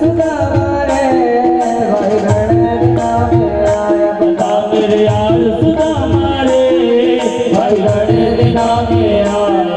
सुदामा रे भाई घड़े दिना में आया। बता मेरे यार सुदामा रे भाई घड़े दिना में आया।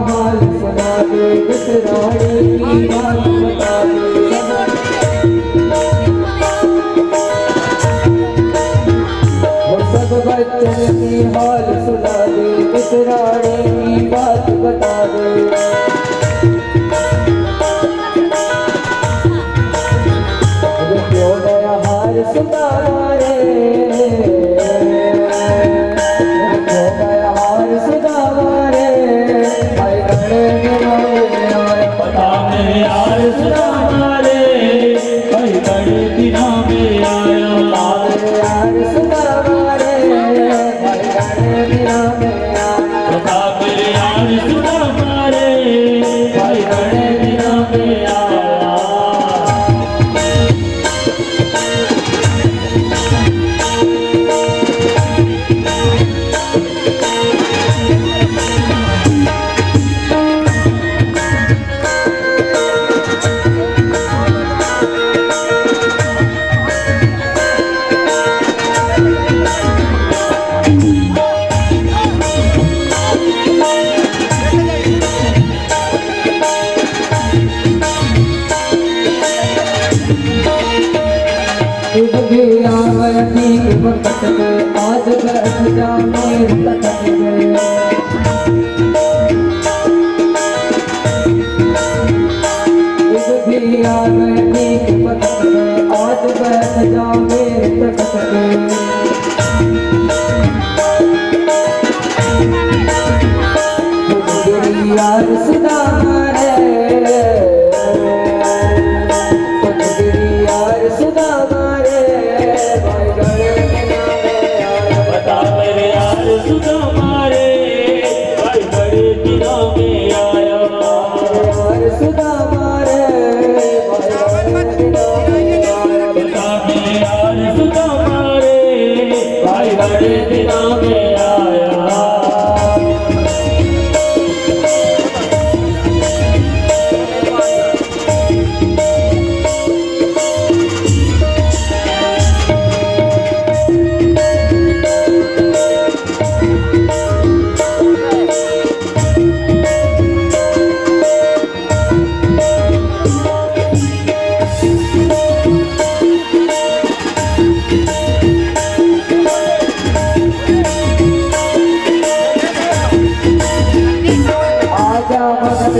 हाल सुना दे बिसराने की बात बता दे। वो सब बच्चन की हाल सुना दे बिसराने की बात बता दे। क्यों गया हाल सुदामा रे यार सुदामा रे भाई घड़े दिना में आया। यार सुदामा रे भाई घड़े दिना में आया। बता मेरे यार सुदामा रे भाई घड़े दिना में आया। वक्त में आज बैठ जा मेरे तकत में। भी आ गए ठीक वक्त में आज बैठ जा मेरे तकत में। यार सुदामा रे यार सुदामा सुदामा रे भाई घड़े दिना में आया। यार सुदामा रे भाई दिना में आया। बता मेरे यार सुदामा रे भाई घड़े दिना में आया।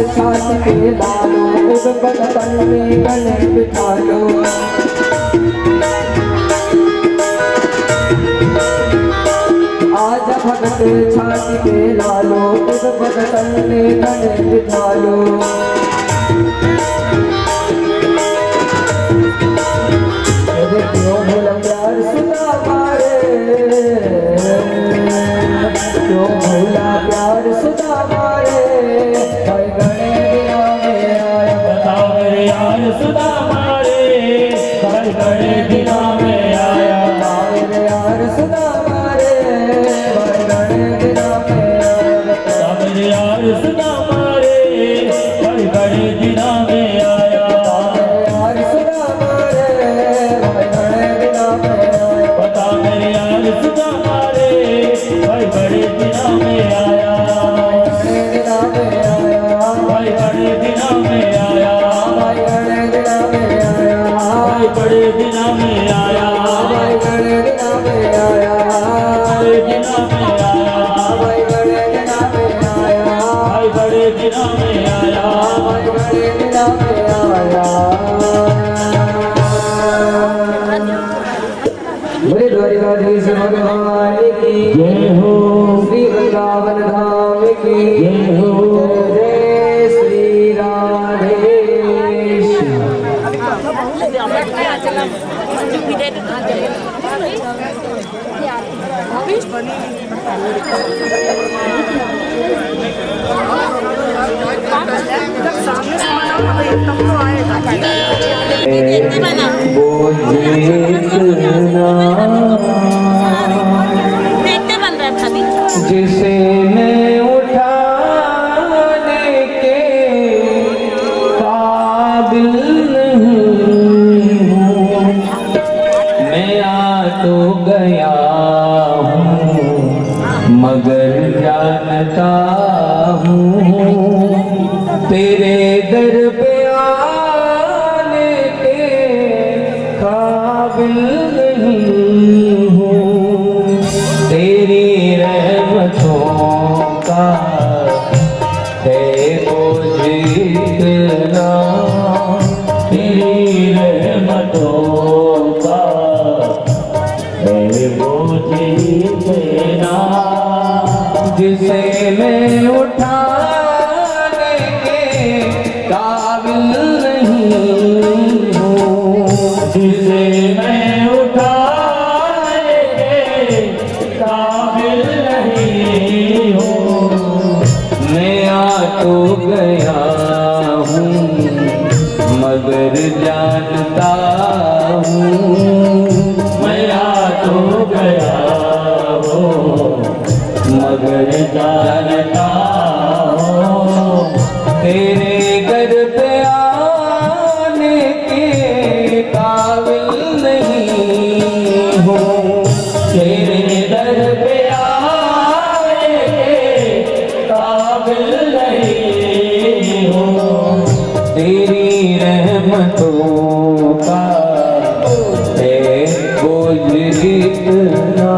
छाछ के लालो उस बचपन में गले बिठा लो। आजा भगत छाछ के लालो उस बचपन में गले बिठा लो। क्यों भूला प्यार सुदामा रे क्यों भूला प्यार सुदामा रे भाई घड़े दिना में आया। बताओ मेरे यार सुदामा रे भाई घड़े दिना में आया। मेरे यार सुदामा रे भाई घड़े दिना में आया। बता मेरे यार सुदामा रे भाई घड़े दिना में आया। यार सुदामा रे भाई घड़े दिना में आया। बता मेरे यार सुदामा रे भाई घड़े दिना में आया। भाई बड़े दिना में आया। भाई घड़े दिना में आया। भाई बड़े दिना में आया। भाई घड़े दिना में आया। बड़े दिना में आया। भाई घड़े दिना में आया। भाई बड़े दिना में आया। भाई घड़े दिना में आया। बोले द्वारिकाधीश भगवान की जय हो। श्री गंगा जिसे मैं उठाने के काबिल नहीं हूँ, मैं आ तो गया हूँ मगर जानता हूँ तेरे दर पे आने के काबिल नहीं हूँ। तेरी रहमतों का है बोझ इतना, तेरी रहमतों का है बोझ इतना, जिसे मैं उठाने के काबिल नहीं हूँ, जिसे मैं उठाने के काबिल नहीं हूँ। मैं आ तो गया हूँ मगर जानता हूँ, मैं आ तो गया हूँ मगर जानता हूँ तेरे घर पे आने के काबिल नहीं हूँ, तेरे दर पे आने के काबिल नहीं हूँ। तेरी रहमतों का है बोझ इतना।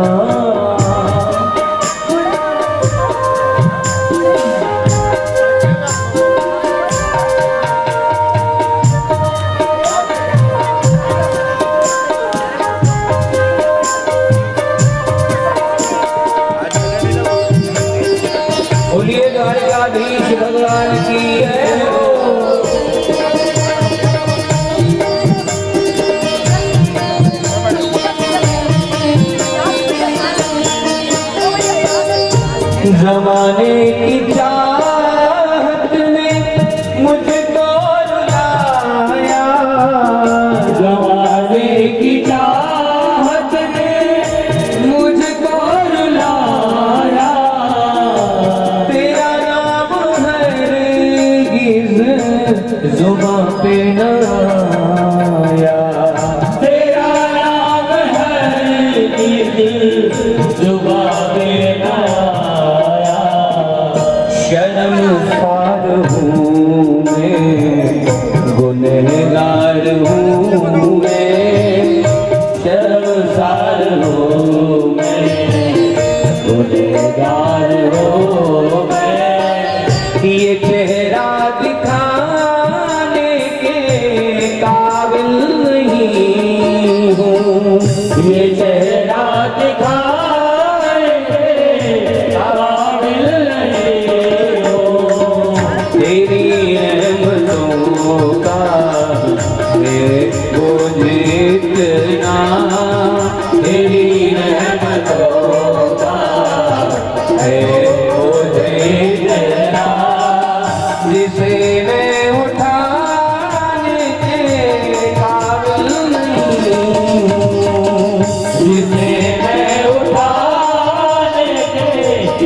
बोलिए द्वारकाधीश भगवान की जय हो। जमाने की चाहत ने मुझको रुलाया, जमाने की चाहत ने मुझको रुलाया, तेरा नाम हरगिज़ ज़ुबां पे न आया, तेरा नाम हरगिज़ ज़ुबां पे न आया। शर्मसार हूँ मैं, गुनहगार हूँ मैं, शर्मसार हूँ मैं, गुनहगार हूँ मैं। ये चेहरा दिखाने के काबिल नहीं हूँ, ये चेहरा दिखाने के काबिल नहीं हूँ। तेरी रहमतों का है बोझ इतना, तेरी रहमतों का है बोझ इतना, जिसे मैं उठाने के काबिल नहीं हूँ, जिसे मैं उठाने के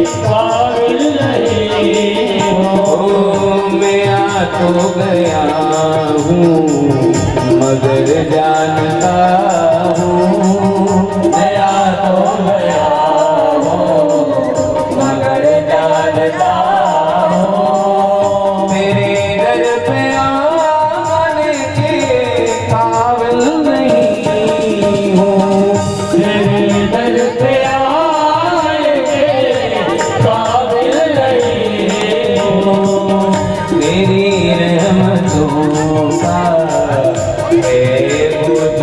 काबिल नहीं हूँ। ओ मैं आ तो गया हूँ मगर जानता हूँ, मैं आ तो गया हूँ मगर जानता हूँ। तेरे दर पे आने के काबिल नहीं हूँ, तेरे दर पे आने के काबिल नहीं हूँ। तेरी रहमतों का है बोझ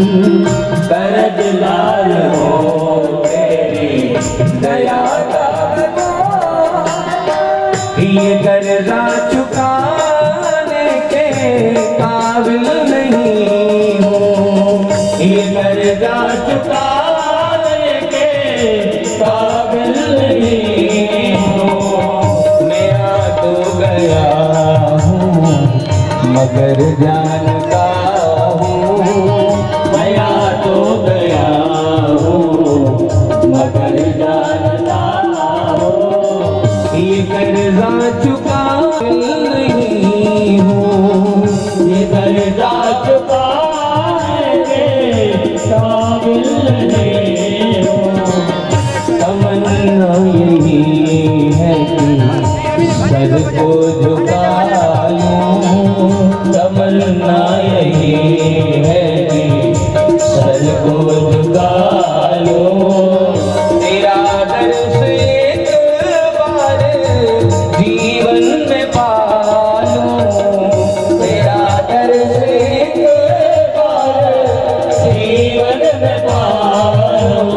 करज लाल हो तेरी दया का ये कर्जा चुकाने के काबिल नहीं हूँ, ये कर्जा चुकाने के काबिल नहीं हूँ। मेरा तो गया हूँ मगर जानता हूँ, मैं तो गया हूँ मगर जानता हूँ। ये कर्जा चुका नहीं हूँ, ये कर्जा चुकाने के काबिल नहीं हूँ। तमन्ना यही है कि सर को झुका लूं, तमन्ना यही है कि सर को झुका लूं। तेरा दर्श एक बार जीवन में पालूं, तेरा दर्श एक बार जीवन में पालूं।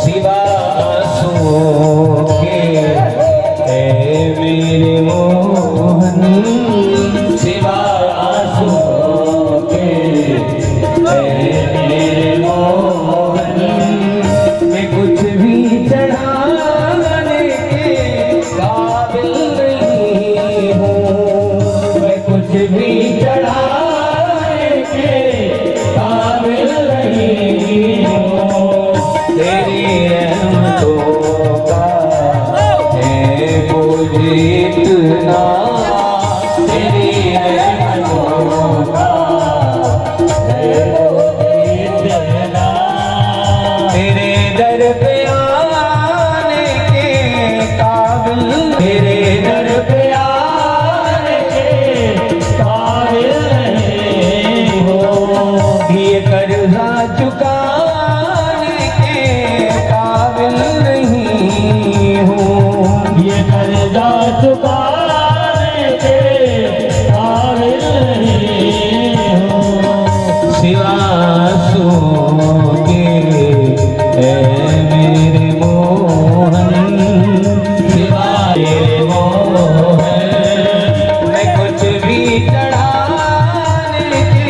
सिवा आंसुओं के है मेरे मोहन, सिवा आंसुओं के है मेरे मोहन। मैं कुछ भी चढ़ाने के काबिल नहीं हूँ, मैं कुछ भी चढ़ाने के काबिल नहीं हूँ। तेरी रहमतों का है बोझ इतना, तेरी रहमतों का है बोझ इतना। तेरे दर पे आने के काबिल, तेरे दर पे आने के काबिल नहीं हो। ये कर्जा चुकाने के काबिल नहीं हूँ, ये कर्जा चुकाने के काबिल नहीं हूँ। सिवा आंसुओं के है मेरे मोहन, सिवा तेरे मोहन। मैं कुछ भी चढ़ाने के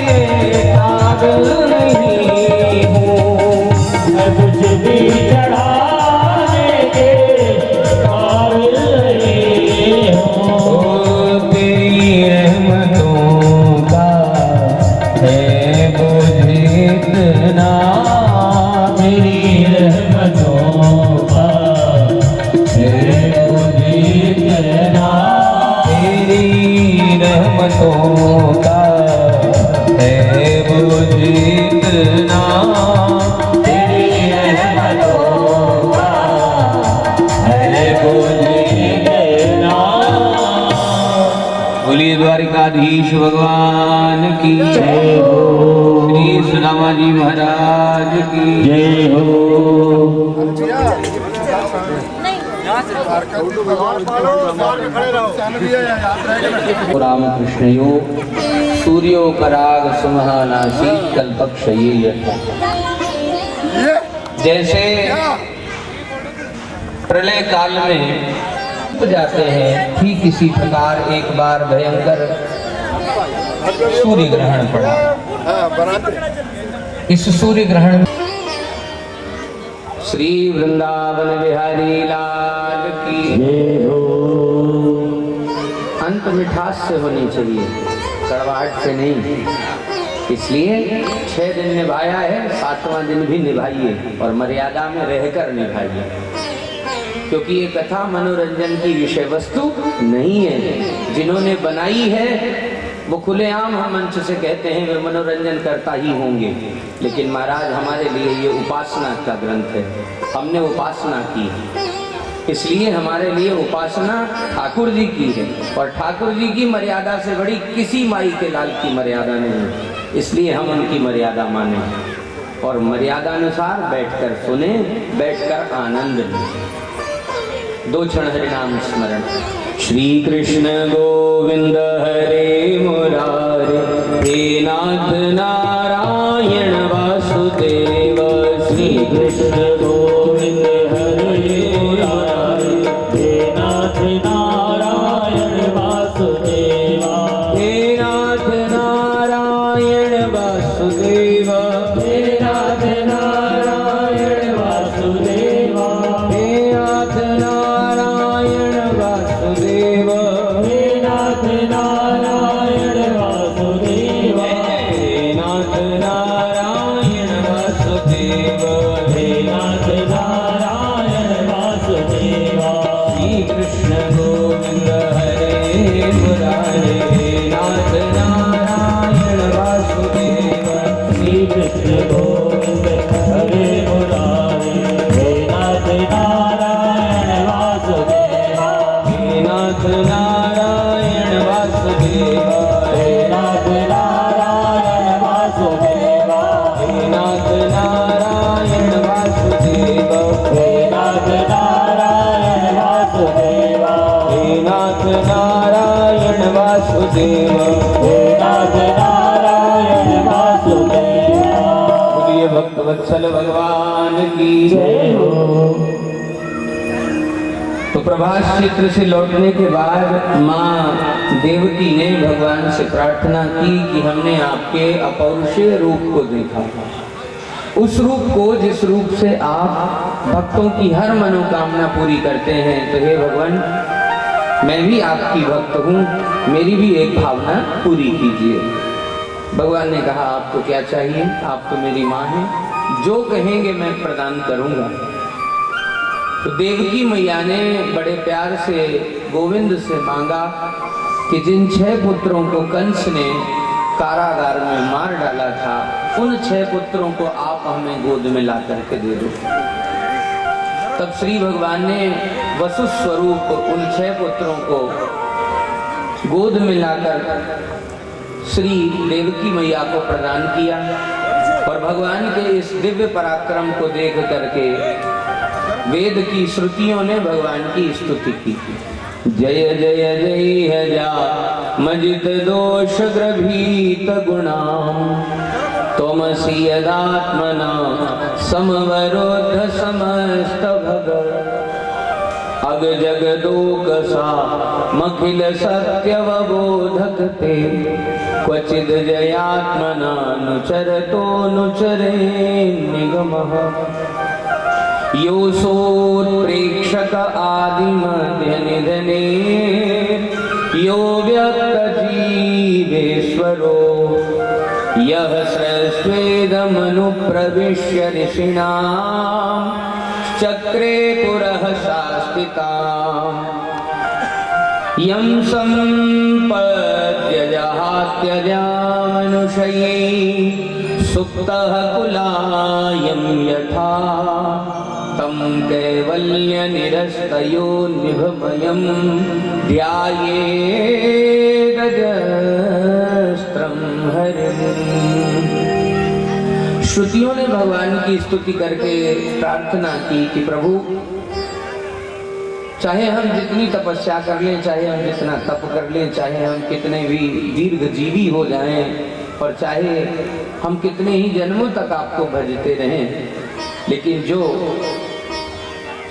काबिल नहीं हूँ, मैं कुछ भी चढ़ाने के काबिल नहीं हूँ। तेरी रहमतों का है बोझ इतना, तेरी रहमतों का है बोझ इतना। तेरी रहमतों का है बोझ इतना, तेरी रहमतों का है बोझ इतना। बोलिए द्वारिकाधीश भगवान की जय हो, श्री सुदामा जी महाराज की जय हो। रामकृष्णयो सूर्योपराग सुमहानासी कल्पक्षये। जैसे प्रलय काल में डूब जाते हैं, ठीक इसी प्रकार एक बार भयंकर सूर्य ग्रहण पड़ा। इस सूर्य ग्रहण श्री वृंदावन बिहारी लाल की जय हो। अंत मिठास से होनी चाहिए, कड़वाहट से नहीं। इसलिए 6 दिन निभाया है, 7वां दिन भी निभाइए और मर्यादा में रहकर निभाइए, क्योंकि ये कथा मनोरंजन की विषय वस्तु नहीं है। जिन्होंने बनाई है वो खुलेआम हम मंच से कहते हैं वे मनोरंजन करता ही होंगे, लेकिन महाराज हमारे लिए ये उपासना का ग्रंथ है। हमने उपासना की है, इसलिए हमारे लिए उपासना ठाकुर जी की है, और ठाकुर जी की मर्यादा से बड़ी किसी माई के लाल की मर्यादा नहीं, इसलिए हम उनकी मर्यादा माने और मर्यादा अनुसार बैठकर सुने, बैठकर आनंद लें। 2 क्षण हरिनाम स्मरण। श्री कृष्ण गोविंद हरे मुरारे, हे नाथ नारायण वासुदेव श्री कृष्ण गोविंद हरे मुरारे हे नाथ नारायण वासुदेवा हे नाथ नारायण वासुदेव हे नाथ नारायण वासुदेवा हे नाथ नारायण वासुदेव हे नाथ नारायण वासुदेवा हे नाथ नारायण वासुदेव हे नाथ नारायण वासुदेवा श्री कृष्ण गोविंद हरे मुरारे हे नाथ नारायण वासुदेव श्री कृष्ण गोविंद हरे मुरारे हे नाथ नारायण वासुदेवा हे नाथ नारायण वासुदेवा हे नाथ नारायण वासुदेवा हे नाथ नारायण वासुदेवा हे नाथ नारायण वासुदेवा हे नाथ नारायण वासुदेवा हे नाथ नारायण वासुदेवा। बोलिए भक्त वत्सल भगवान की जय हो। तो प्रभास क्षेत्र से लौटने के बाद माँ देवकी ने भगवान से प्रार्थना की कि हमने आपके अपौरुषीय रूप को देखा, उस रूप को जिस रूप से आप भक्तों की हर मनोकामना पूरी करते हैं। तो हे भगवान, मैं भी आपकी भक्त हूँ, मेरी भी एक भावना पूरी कीजिए। भगवान ने कहा आपको क्या चाहिए, आप तो मेरी माँ हैं, जो कहेंगे मैं प्रदान करूँगा। तो देवकी मैया ने बड़े प्यार से गोविंद से मांगा कि जिन 6 पुत्रों को कंस ने कारागार में मार डाला था, उन 6 पुत्रों को आप हमें गोद में ला करके दे दो। तब श्री भगवान ने वसु स्वरूप उन 6 पुत्रों को गोद में लाकर श्री देवकी मैया को प्रदान किया। और भगवान के इस दिव्य पराक्रम को देख करके वेद की श्रुतियों ने भगवान की स्तुति की। जय जय जय जा मजित दोष ग्रभीत गुणाम त्वमसि यदात्मना समवरोध समस्त भग अग जगदोकसा मखिल सत्यवबोधक ते क्वचिद जयात्मना नुचरतो नुचरे निगमः योऽसोत्प्रेक्षक आदिमध्य निधने यो व्यक्तजीवेश्वरो यः स्रस्वेदमनुप्रविश्य ऋषीणां चक्रे पुरः शास्तिताम् यं सम्पद्य जहात्यजामनुषये सुप्तः कुलायं यथा तं कैवल्यनिरस्तयोनिभमयं ध्यायेदजस्त्रं हरिम्। श्रुतियों ने भगवान की स्तुति करके प्रार्थना की कि प्रभु, चाहे हम जितनी तपस्या कर लें, चाहे हम जितना तप कर लें, चाहे हम कितने भी दीर्घजीवी हो जाएं, और चाहे हम कितने ही जन्मों तक आपको भजते रहें, लेकिन जो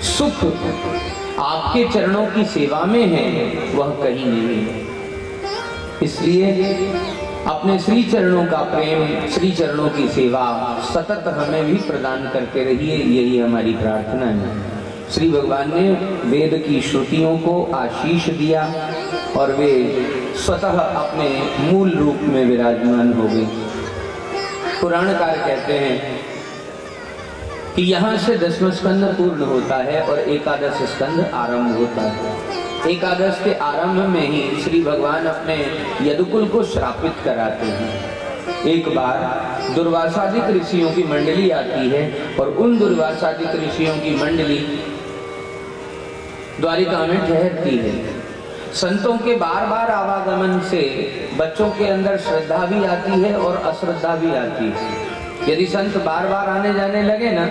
सुख आपके चरणों की सेवा में है वह कहीं नहीं है। इसलिए अपने श्री चरणों का प्रेम, श्री चरणों की सेवा सतत हमें भी प्रदान करते रहिए, यही हमारी प्रार्थना है। श्री भगवान ने वेद की श्रुतियों को आशीष दिया और वे स्वतः अपने मूल रूप में विराजमान हो गए। पुराणकार कहते हैं कि यहाँ से 10वां स्कंद पूर्ण होता है और एकादश स्कंद आरंभ होता है। एकादश के आरंभ में ही श्री भगवान अपने यदुकुल को श्रापित कराते हैं। एक बार दुर्वासादिक ऋषियों की मंडली आती है और उन दुर्वासादिक ऋषियों की मंडली द्वारिका में ठहरती है। संतों के बार बार आवागमन से बच्चों के अंदर श्रद्धा भी आती है और अश्रद्धा भी आती है। यदि संत बार बार आने जाने लगे ना,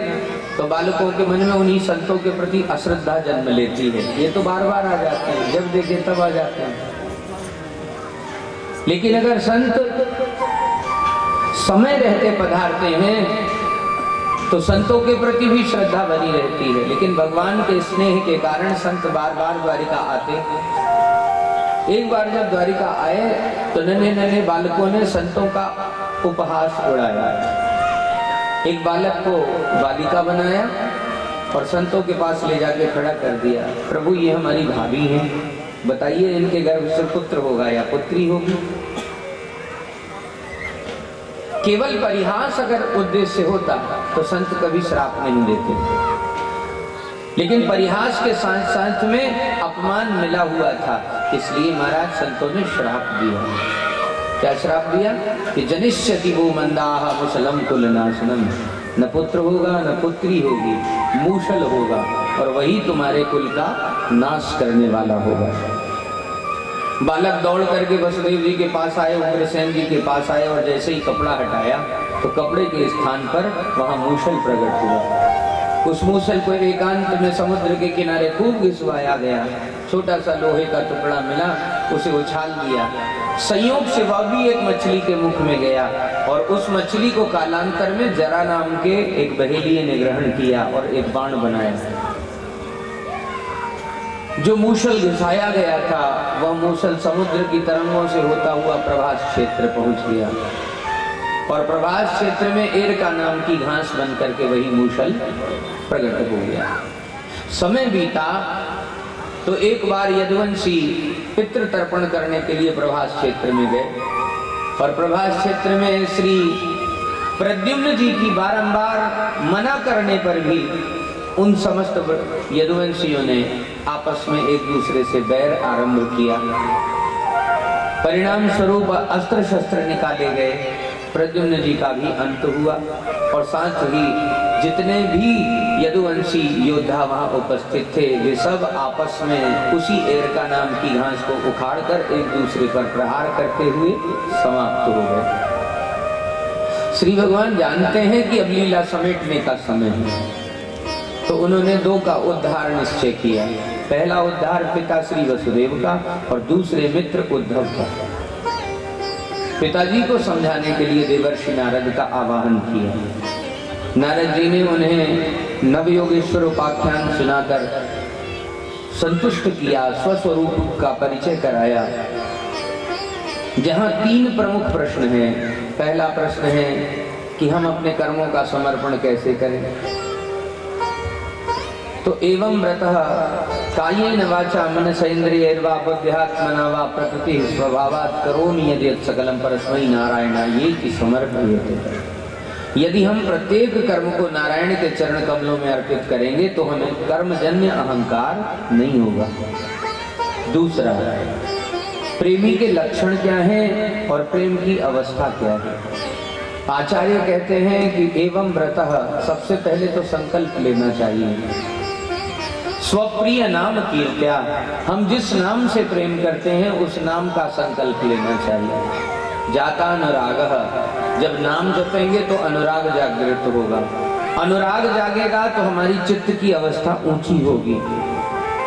तो बालकों के मन में उन्हीं संतों के प्रति अश्रद्धा जन्म लेती है। ये तो बार बार आ जाते हैं, जब देखे तब आ जाते हैं। लेकिन अगर संत समय रहते पधारते हैं तो संतों के प्रति भी श्रद्धा बनी रहती है। लेकिन भगवान के स्नेह के कारण संत बार बार द्वारिका आते। एक बार जब द्वारिका आए तो नन्हे नन्हे बालकों ने संतों का उपहास उड़ाया। एक बालक को बालिका बनाया और संतों के पास ले जाके खड़ा कर दिया। प्रभु ये हमारी भाभी हैं, बताइए इनके गर्भ से पुत्र होगा या पुत्री होगी। केवल परिहास अगर उद्देश्य होता तो संत कभी श्राप नहीं देते, लेकिन परिहास के साथ साथ में अपमान मिला हुआ था, इसलिए महाराज संतों ने श्राप दिया। क्या श्राप दिया कि जनिष्यति वो मंदाह मुसलम कुलनाशनम, न पुत्र होगा न पुत्री होगी, मूषल होगा और वही तुम्हारे कुल का नाश करने वाला होगा। बालक दौड़ करके वसुदेव जी के पास आए, उग्रसेन जी के पास आए और जैसे ही कपड़ा हटाया तो कपड़े के स्थान पर वहां मूषल प्रकट हुआ। उस मूषल को एकांत में समुद्र के किनारे खूब घिसवाया गया। छोटा सा लोहे का टुकड़ा मिला, उसे उछाल दिया। संयोग से वह भी एक मछली के मुख में गया और उस मछली को कालांतर में जरा नाम के एक बहेलिये ने ग्रहण किया और एक बाण बनाया। जो मूषल घिसाया गया था वह मूषल समुद्र की तरंगों से होता हुआ प्रभास क्षेत्र पहुंच गया और प्रभास क्षेत्र में एरका नाम की घास बन करके वही मूषल प्रकट हो गया। समय बीता तो एक बार यदुवंशी पितृ तर्पण करने के लिए प्रभास क्षेत्र में गए और प्रभास क्षेत्र में श्री प्रद्युम्न जी की बारंबार मना करने पर भी उन समस्त यदुवंशियों ने आपस में एक दूसरे से बैर आरंभ किया। परिणाम स्वरूप अस्त्र शस्त्र निकाले गए, प्रद्युम्न जी का भी अंत हुआ और साथ ही जितने भी यदुवंशी योद्धा वहां उपस्थित थे वे सब आपस में उसी एरका नाम की घास को उखाड़कर एक दूसरे पर प्रहार करते हुए समाप्त हो गए। श्री भगवान जानते हैं कि अब लीला समेटने का समय है, तो उन्होंने दो का उद्धार निश्चय किया। पहला उद्धार पिता श्री वसुदेव का और दूसरे मित्र उद्धव का। पिताजी को समझाने के लिए देवर्षि नारद का आवाहन किया। नारद जी ने उन्हें नवयोगेश्वर उपाख्यान सुनाकर संतुष्ट किया, स्वस्वरूप का परिचय कराया। जहां तीन प्रमुख प्रश्न हैं। पहला प्रश्न है कि हम अपने कर्मों का समर्पण कैसे करें। तो एवं व्रतः कायेन वाचा मनसेन्द्रियैर्वा बुद्ध्यात्मना वा प्रकृति स्वभावात् करोमि यद्यत् सकलं परस्मै नारायणायेति समर्पयते। यदि हम प्रत्येक कर्म को नारायण के चरण कमलों में अर्पित करेंगे तो हमें कर्मजन्य अहंकार नहीं होगा। दूसरा, प्रेमी के लक्षण क्या हैं और प्रेम की अवस्था क्या है। आचार्य कहते हैं कि एवं व्रतः, सबसे पहले तो संकल्प लेना चाहिए। स्वप्रिय नाम कीर्त्या, हम जिस नाम से प्रेम करते हैं उस नाम का संकल्प लेना चाहिए। जाता अनुरागः, जब नाम जपेंगे तो अनुराग जागृत होगा। अनुराग जागेगा तो हमारी चित्त की अवस्था ऊंची होगी।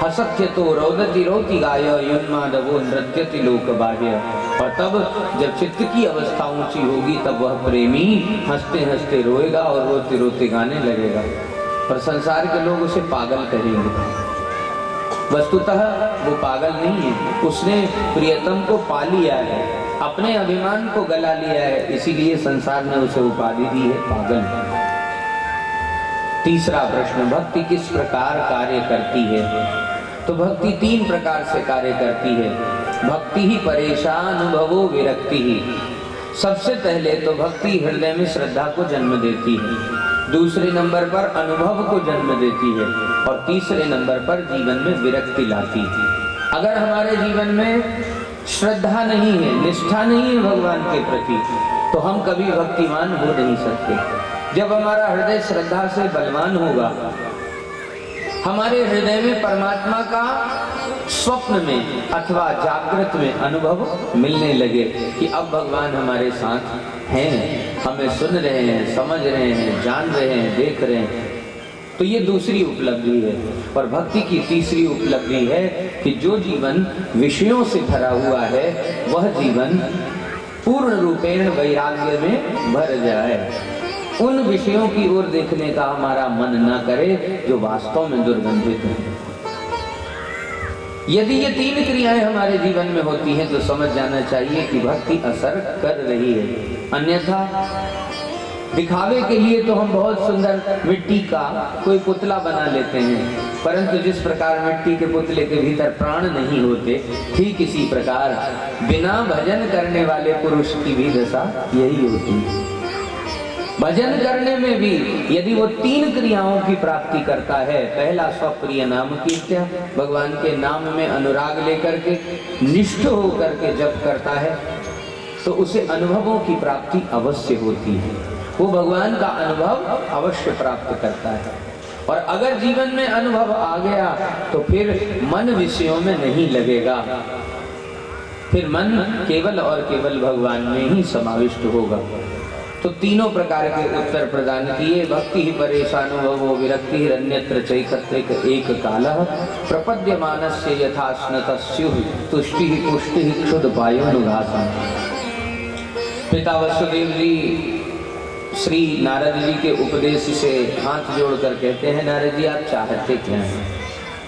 हसत्य तो रोदति रोति गाय युन्मादवो नृत्यति लोक बाह्य। और तब जब चित्त की अवस्था ऊंची होगी तब वह प्रेमी हंसते हंसते रोएगा और रोते रोते गाने लगेगा। पर संसार के लोग उसे पागल कहेंगे। वस्तुतः वो पागल नहीं है, उसने प्रियतम को पा लिया है, अपने अभिमान को गला लिया है, इसीलिए संसार ने उसे उपाधि दी है पागल। तीसरा प्रश्न, भक्ति किस प्रकार कार्य करती है। तो भक्ति तीन प्रकार से कार्य करती है। भक्ति ही परेशानुभवो विरक्ति ही। सबसे पहले तो भक्ति हृदय में श्रद्धा को जन्म देती है, दूसरे नंबर पर अनुभव को जन्म देती है और तीसरे नंबर पर जीवन में विरक्ति लाती है। अगर हमारे जीवन में श्रद्धा नहीं है, निष्ठा नहीं है भगवान के प्रति, तो हम कभी भक्तिमान हो नहीं सकते। जब हमारा हृदय श्रद्धा से बलवान होगा, हमारे हृदय में परमात्मा का स्वप्न में अथवा जागृत में अनुभव मिलने लगे कि अब भगवान हमारे साथ हैं, हमें सुन रहे हैं, समझ रहे हैं, जान रहे हैं, देख रहे हैं, तो ये दूसरी उपलब्धि है। और भक्ति की तीसरी उपलब्धि है कि जो जीवन विषयों से भरा हुआ है वह जीवन पूर्ण रूपेण वैराग्य में भर जाए। उन विषयों की ओर देखने का हमारा मन न करे जो वास्तव में दुर्गंधित है। यदि ये तीन क्रियाएं हमारे जीवन में होती हैं तो समझ जाना चाहिए कि भक्ति असर कर रही है। अन्यथा दिखावे के लिए तो हम बहुत सुंदर मिट्टी का कोई पुतला बना लेते हैं, परंतु जिस प्रकार मिट्टी के पुतले के भीतर प्राण नहीं होते, ठीक इसी प्रकार बिना भजन करने वाले पुरुष की भी दशा यही होती है। भजन करने में भी यदि वो तीन क्रियाओं की प्राप्ति करता है, पहला स्वप्रिय नाम कीर्त्या, भगवान के नाम में अनुराग लेकर के निष्ठ होकर के जप करता है, तो उसे अनुभवों की प्राप्ति अवश्य होती है। वो भगवान का अनुभव अवश्य प्राप्त करता है। और अगर जीवन में अनुभव आ गया तो फिर मन विषयों में नहीं लगेगा, फिर मन केवल और केवल भगवान में ही समाविष्ट होगा। तो तीनों प्रकार के उत्तर प्रदान किए। भक्ति ही परेशानुभवो विरक्ति हिरण्यत्र चैकत्रिक एक कालः प्रपद्यमानस्य यथा स्नतस्युः तुष्टि पुष्टि क्षुद्ध पायोनुघासः। पिता वसुदेव जी श्री नारद जी के उपदेश से हाथ जोड़कर कहते हैं, नारद जी आप चाहते क्या हैं,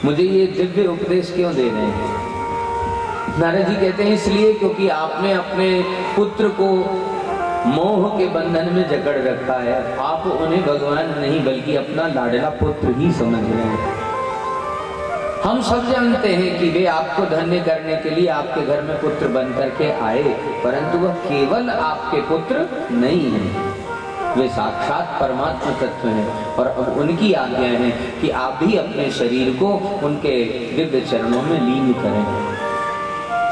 मुझे ये दिव्य उपदेश क्यों दे रहे हैं? नारद जी कहते हैं इसलिए क्योंकि आपने अपने पुत्र को मोह के बंधन में जकड़ रखा है। आप उन्हें भगवान नहीं बल्कि अपना लाडला पुत्र ही समझ रहे हैं। हम सब जानते हैं कि वे आपको धन्य करने के लिए आपके घर में पुत्र बन करके आए, परंतु वह केवल आपके पुत्र नहीं है, वे साक्षात परमात्मा तत्व हैं। और अब उनकी आज्ञा है कि आप भी अपने शरीर को उनके दिव्य चरणों में लीन करें।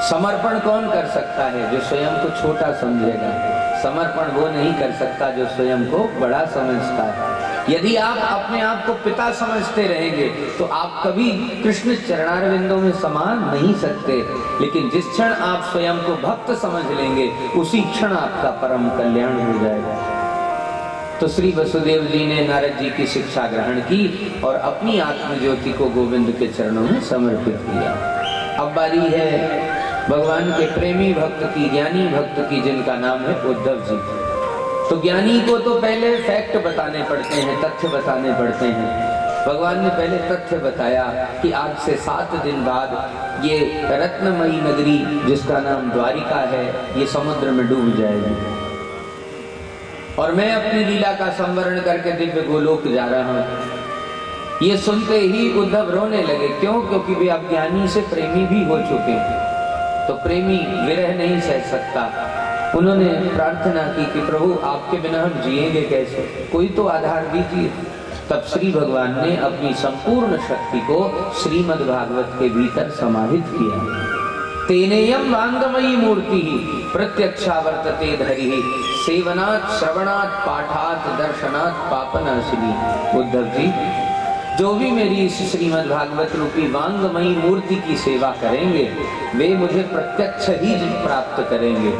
समर्पण कौन कर सकता है? जो स्वयं को छोटा समझेगा। समर्पण वो नहीं कर सकता जो स्वयं को बड़ा समझता है। यदि आप अपने आप को पिता समझते रहेंगे तो आप कभी कृष्ण चरणारविंदों में समा नहीं सकते, लेकिन जिस क्षण आप स्वयं को भक्त समझ लेंगे उसी क्षण आपका परम कल्याण हो जाएगा। तो श्री वसुदेव जी ने नारद जी की शिक्षा ग्रहण की और अपनी आत्मज्योति को गोविंद के चरणों में समर्पित किया। अब बारी है भगवान के प्रेमी भक्त की, ज्ञानी भक्त की, जिनका नाम है उद्धव जी। तो ज्ञानी को तो पहले फैक्ट बताने पड़ते हैं, तथ्य बताने पड़ते हैं। भगवान ने पहले तथ्य बताया कि आज से 7 दिन बाद ये रत्नमयी नगरी जिसका नाम द्वारिका है, ये समुद्र में डूब जाएगी और मैं अपनी लीला का संवरण करके दिव्य गोलोक जा रहा हूँ। ये सुनते ही उद्धव रोने लगे। क्यों? क्योंकि वे अब ज्ञानी से प्रेमी भी हो चुके हैं, तो प्रेमी विरह नहीं सह सकता। उन्होंने प्रार्थना की कि प्रभु आपके बिना हम जिएंगे कैसे, कोई तो आधार दीजिए। तब श्री भगवान ने अपनी संपूर्ण शक्ति को श्रीमद् भागवत के भीतर समाहित किया। तेनेयम वांगमयी मूर्ति प्रत्यक्षा वर्तते धरी सेवनात् श्रवणात् पाठात् दर्शनात् पापनाशिनी। उद्धव जी, जो भी मेरी इस श्रीमद् भागवत रूपी वांगमयी मूर्ति की सेवा करेंगे वे मुझे प्रत्यक्ष ही प्राप्त करेंगे।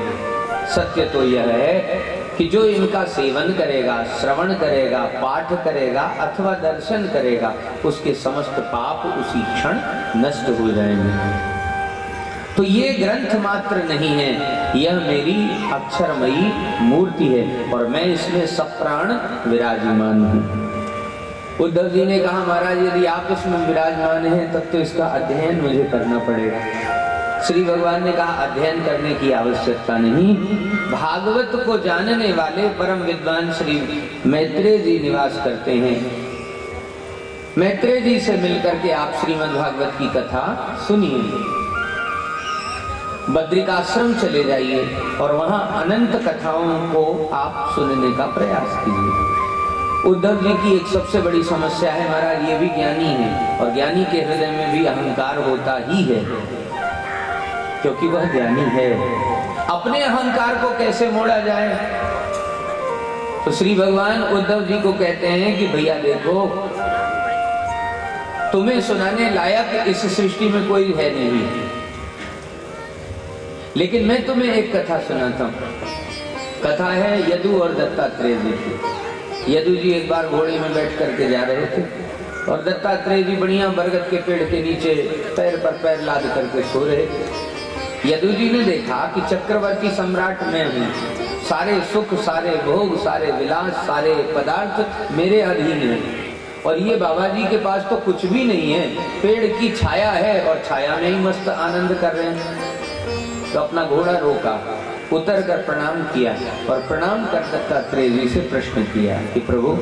सत्य तो यह है कि जो इनका सेवन करेगा, श्रवण करेगा, पाठ करेगा अथवा दर्शन करेगा, उसके समस्त पाप उसी क्षण नष्ट हो जाएंगे। तो ये ग्रंथ मात्र नहीं है, यह मेरी अक्षरमयी मूर्ति है और मैं इसमें सप्राण विराजमान हूँ। उद्धव जी ने कहा, महाराज यदि आप इसमें विराजमान हैं तब तो इसका अध्ययन मुझे करना पड़ेगा। श्री भगवान ने कहा, अध्ययन करने की आवश्यकता नहीं। भागवत को जानने वाले परम विद्वान श्री मैत्रेय जी निवास करते हैं। मैत्रेय जी से मिलकर के आप श्रीमद् भागवत की कथा सुनिए। बद्रिकाश्रम चले जाइए और वहां अनंत कथाओं को आप सुनने का प्रयास कीजिए। उद्धव जी की एक सबसे बड़ी समस्या है, महाराज ये भी ज्ञानी है और ज्ञानी के हृदय में भी अहंकार होता ही है, क्योंकि वह ज्ञानी है। अपने अहंकार को कैसे मोड़ा जाए? तो श्री भगवान उद्धव जी को कहते हैं कि भैया देखो, तुम्हें सुनाने लायक इस सृष्टि में कोई है नहीं, लेकिन मैं तुम्हें एक कथा सुनाता हूँ। कथा है यदु और दत्तात्रेय जी की। यदु जी एक बार घोड़े में बैठ करके जा रहे थे और दत्तात्रेय जी बढ़िया बरगद के पेड़ के नीचे पैर पर पैर लाद करके सो रहे थे। यदु जी ने देखा कि चक्रवर्ती सम्राट मैं हूँ, सारे सुख, सारे भोग, सारे विलास, सारे पदार्थ मेरे अधीन हैं। और ये बाबा जी के पास तो कुछ भी नहीं है, पेड़ की छाया है और छाया में ही मस्त आनंद कर रहे हैं। तो अपना घोड़ा रोका, उतर कर प्रणाम किया और प्रणाम कर दत्तात्रेय जी से प्रश्न किया कि प्रभु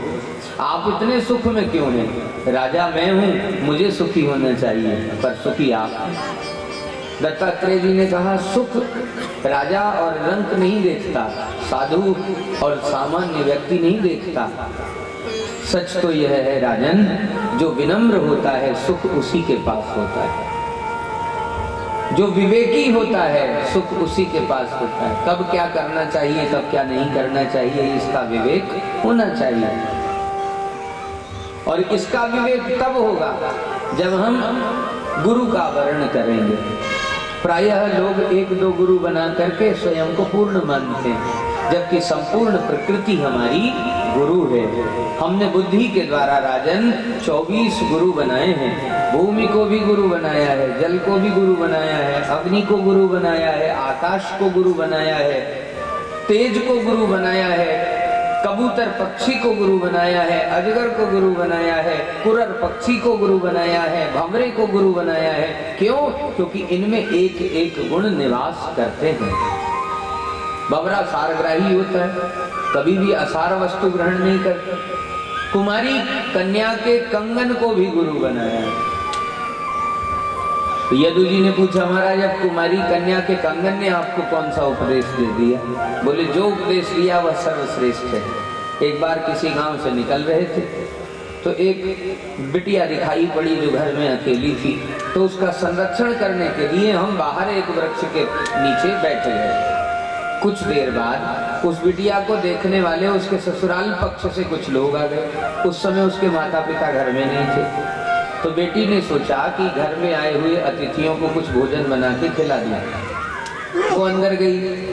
आप इतने सुख में क्यों हैं? राजा मैं हूँ, मुझे सुखी होना चाहिए, पर सुखी आप। दत्तात्रेय जी ने कहा सुख राजा और रंक नहीं देखता, साधु और सामान्य व्यक्ति नहीं देखता। सच तो यह है राजन, जो विनम्र होता है सुख उसी के पास होता है, जो विवेकी होता है सुख उसी के पास होता है। कब क्या करना चाहिए, कब क्या नहीं करना चाहिए, इसका विवेक होना चाहिए। और इसका विवेक तब होगा जब हम गुरु का वर्ण करेंगे। प्रायः लोग एक दो गुरु बना करके स्वयं को पूर्ण मानते हैं, जबकि संपूर्ण प्रकृति हमारी गुरु है। हमने बुद्धि के द्वारा राजन 24 गुरु बनाए हैं। भूमि को भी गुरु बनाया है, जल को भी गुरु बनाया है, अग्नि को गुरु बनाया है, आकाश को गुरु बनाया है, तेज को गुरु बनाया है, कबूतर पक्षी को गुरु बनाया है, अजगर को गुरु बनाया है, कुरर पक्षी को गुरु बनाया है, भंवरे को गुरु बनाया है। क्यों? क्योंकि इनमें एक एक गुण निवास करते हैं। भंवरा सारग्राही होता है, कभी भी असार वस्तु ग्रहण नहीं करता। कुमारी कन्या के कंगन को भी गुरु बनाया है। तो यदु जी ने पूछा महाराज अब कुमारी कन्या के कंगन ने आपको कौन सा उपदेश दे दिया? बोले जो उपदेश दिया वह सर्वश्रेष्ठ है। एक बार किसी गांव से निकल रहे थे तो एक बिटिया दिखाई पड़ी जो घर में अकेली थी। तो उसका संरक्षण करने के लिए हम बाहर एक वृक्ष के नीचे बैठ गए। कुछ देर बाद उस बिटिया को देखने वाले उसके ससुराल पक्ष से कुछ लोग आ गए। उस समय उसके माता पिता घर में नहीं थे। तो बेटी ने सोचा कि घर में आए हुए अतिथियों को कुछ भोजन बना के खिला दिया। वो अंदर गई,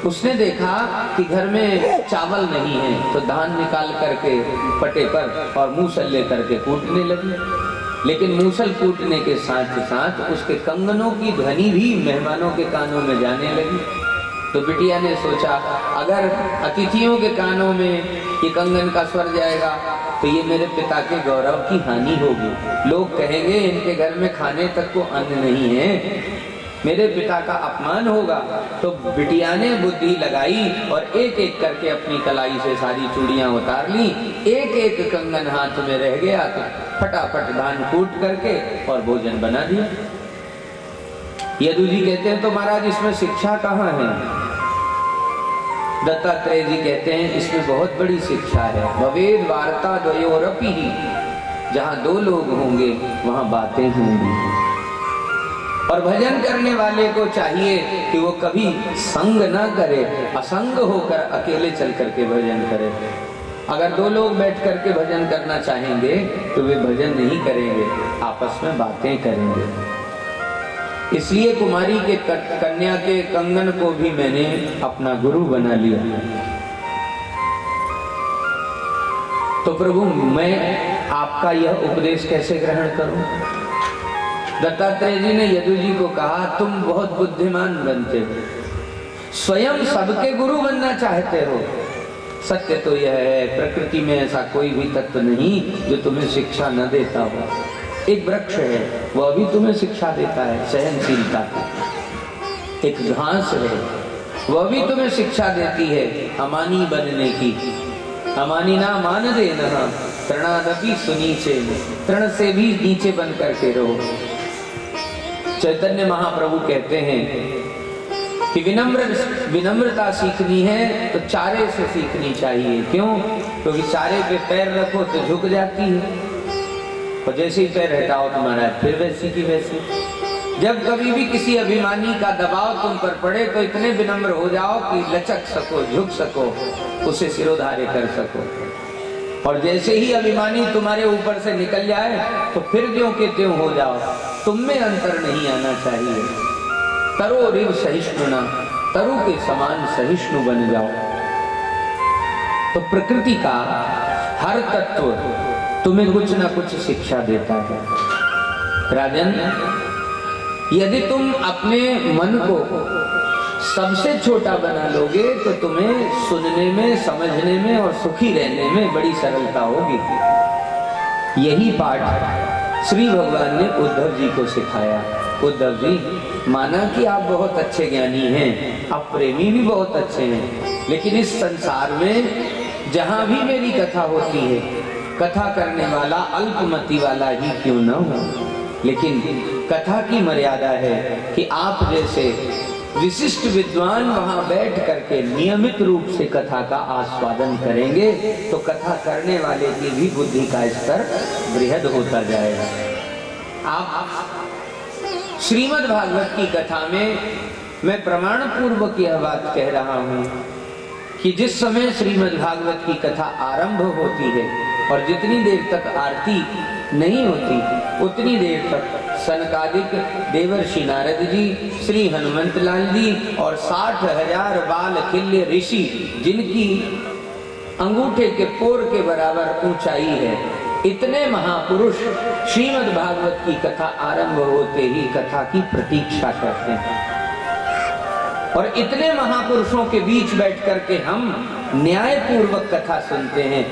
उसने देखा कि घर में चावल नहीं है, तो धान निकाल करके पटे पर और मूसल लेकर के कूटने लगी। लेकिन मूसल कूटने के साथ ही साथ उसके कंगनों की ध्वनि भी मेहमानों के कानों में जाने लगी। तो बिटिया ने सोचा अगर अतिथियों के कानों में ये कंगन का स्वर जाएगा तो ये मेरे पिता के गौरव की हानि होगी। लोग कहेंगे इनके घर में खाने तक को अन्न नहीं है, मेरे पिता का अपमान होगा। तो बिटिया ने बुद्धि लगाई और एक एक करके अपनी कलाई से सारी चूड़ियां उतार ली। एक एक कंगन हाथ में रह गया तो फटाफट धान कूट करके और भोजन बना दिया। यदु जी कहते हैं तो महाराज इसमें शिक्षा कहाँ है? दत्तात्रेय जी कहते हैं इसमें बहुत बड़ी शिक्षा है। भवेद वार्ता द्वयोरपि ही, जहाँ दो लोग होंगे वहाँ बातें होंगी। और भजन करने वाले को चाहिए कि वो कभी संग ना करे, असंग होकर अकेले चल करके भजन करे। अगर दो लोग बैठ करके भजन करना चाहेंगे तो वे भजन नहीं करेंगे, आपस में बातें करेंगे। इसलिए कुमारी के कन्या के कंगन को भी मैंने अपना गुरु बना लिया। तो प्रभु मैं आपका यह उपदेश कैसे ग्रहण करूं? दत्तात्रेय जी ने यदु जी को कहा तुम बहुत बुद्धिमान बनते हो, स्वयं सबके गुरु बनना चाहते हो। सत्य तो यह है प्रकृति में ऐसा कोई भी तत्व नहीं जो तुम्हें शिक्षा न देता हो। एक वृक्ष है वह भी तुम्हें शिक्षा देता है सहनशीलता की। एक घास है वह भी तुम्हें शिक्षा देती है अमानी बनने की। अमानी ना मान दे न तृणादपि सुनीचे, तृण से भी नीचे बन करके रहो। चैतन्य महाप्रभु कहते हैं कि विनम्रता सीखनी है तो चारे से सीखनी चाहिए। क्यों? क्योंकि चारे पे पैर रखो तो झुक जाती है और जैसे ही पैर हटाओ तुम्हारा फिर वैसी की वैसी। जब कभी भी किसी अभिमानी का दबाव तुम पर पड़े तो इतने विनम्र हो जाओ कि लचक सको, झुक सको, उसे सिरोधार्य कर सको। और जैसे ही अभिमानी तुम्हारे ऊपर से निकल जाए तो फिर ज्यों के त्यों हो जाओ। तुम में अंतर नहीं आना चाहिए। तरो रिव सहिष्णुना, तरु के समान सहिष्णु बन जाओ। तो प्रकृति का हर तत्व तुम्हें कुछ ना कुछ शिक्षा देता है। राजन, यदि तुम अपने मन को सबसे छोटा बना लोगे तो तुम्हें सुनने में, समझने में और सुखी रहने में बड़ी सरलता होगी। यही पाठ श्री भगवान ने उद्धव जी को सिखाया। उद्धव जी, माना कि आप बहुत अच्छे ज्ञानी हैं, आप प्रेमी भी बहुत अच्छे हैं, लेकिन इस संसार में जहां भी मेरी कथा होती है, कथा करने वाला अल्पमति वाला ही क्यों न हो, लेकिन कथा की मर्यादा है कि आप जैसे विशिष्ट विद्वान वहां बैठ करके नियमित रूप से कथा का आस्वादन करेंगे तो कथा करने वाले की भी बुद्धि का स्तर बृहद होता जाएगा। आप श्रीमद् भागवत की कथा में मैं प्रमाण पूर्वक यह बात कह रहा हूं कि जिस समय श्रीमद् भागवत की कथा आरंभ होती है और जितनी देर तक आरती नहीं होती उतनी देर तक सनकादिक देवर्षि नारद जी, श्री हनुमंत लाल जी और 60,000 बाल खिल्य ऋषि, जिनकी अंगूठे के पोर के बराबर ऊंचाई है, इतने महापुरुष श्रीमद् भागवत की कथा आरंभ होते ही कथा की प्रतीक्षा करते हैं। और इतने महापुरुषों के बीच बैठ करके हम न्याय पूर्वक कथा सुनते हैं।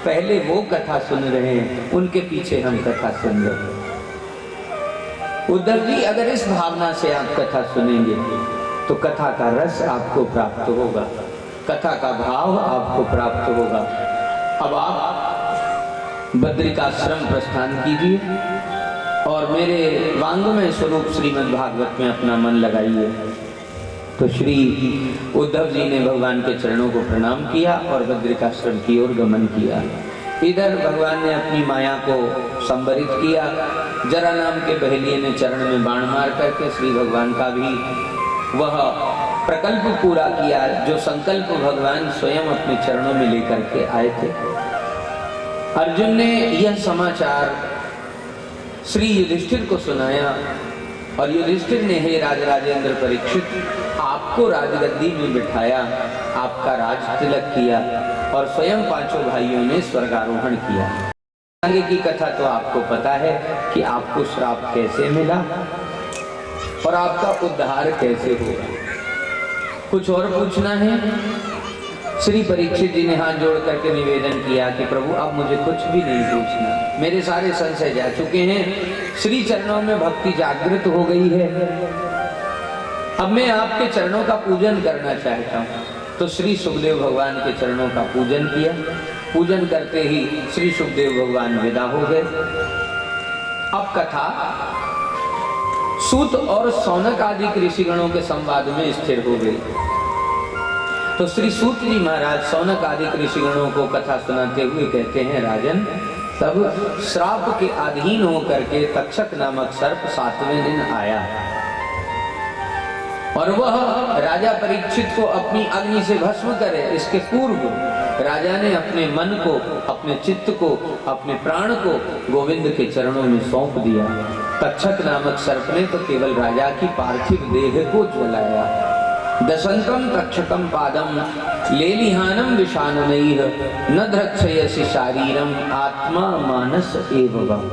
पहले वो कथा सुन रहे हैं, उनके पीछे हम कथा सुन रहे हैं। उद्धव जी, अगर इस भावना से आप कथा सुनेंगे तो कथा का रस आपको प्राप्त होगा, कथा का भाव आपको प्राप्त होगा। अब आप बद्रिकाश्रम प्रस्थान कीजिए और मेरे वांग्मय स्वरूप श्रीमद् भागवत में अपना मन लगाइए। तो श्री उद्धव जी ने भगवान के चरणों को प्रणाम किया और बद्रिकाश्रम की ओर गमन किया। इधर भगवान ने अपनी माया को संवरित किया। जरा नाम के बहेलिये ने चरण में बाण मार करके श्री भगवान का भी वह प्रकल्प पूरा किया जो संकल्प भगवान स्वयं अपने चरणों में लेकर के आए थे। अर्जुन ने यह समाचार श्री युधिष्ठिर को सुनाया और युधिष्ठिर ने, हे राजराजेंद्र परीक्षित, आपको राजगद्दी में बिठाया, आपका राज तिलक किया और स्वयं पांचों भाइयों ने स्वर्गारोहण किया। आगे की कथा तो आपको पता है कि आपको श्राप कैसे मिला और आपका उद्धार कैसे हुआ। कुछ और पूछना है? श्री परीक्षित जी ने हाथ जोड़ करके निवेदन किया कि प्रभु अब मुझे कुछ भी नहीं पूछना, मेरे सारे संशय जा चुके हैं, श्री चरणों में भक्ति जागृत हो गई है, अब मैं आपके चरणों का पूजन करना चाहता हूँ। तो श्री सुखदेव भगवान के चरणों का पूजन किया। पूजन करते ही श्री सुखदेव भगवान विदा हो गए। अब कथा सूत और सौनक आदि ऋषिगणों के संवाद में स्थिर हो गई। तो श्री सूत जी महाराज सौनक आदि ऋषिगणों को कथा सुनाते हुए कहते हैं, राजन, तब श्राप के अधीन होकर के तक्षक नामक सर्प 7वें दिन आया और वह राजा परीक्षित को अपनी अग्नि से भस्म करे, इसके पूर्व राजा ने अपने मन को, अपने चित्त को, अपने प्राण को गोविंद के चरणों में सौंप दिया। तक्षक नामक सर्प ने तो केवल राजा की पार्थिव देह को जलाया। दशंकम तक्षकम पादम लेलिहानम विषाननैः न द्रक्षयसि शारीरम आत्मा मानस एवं।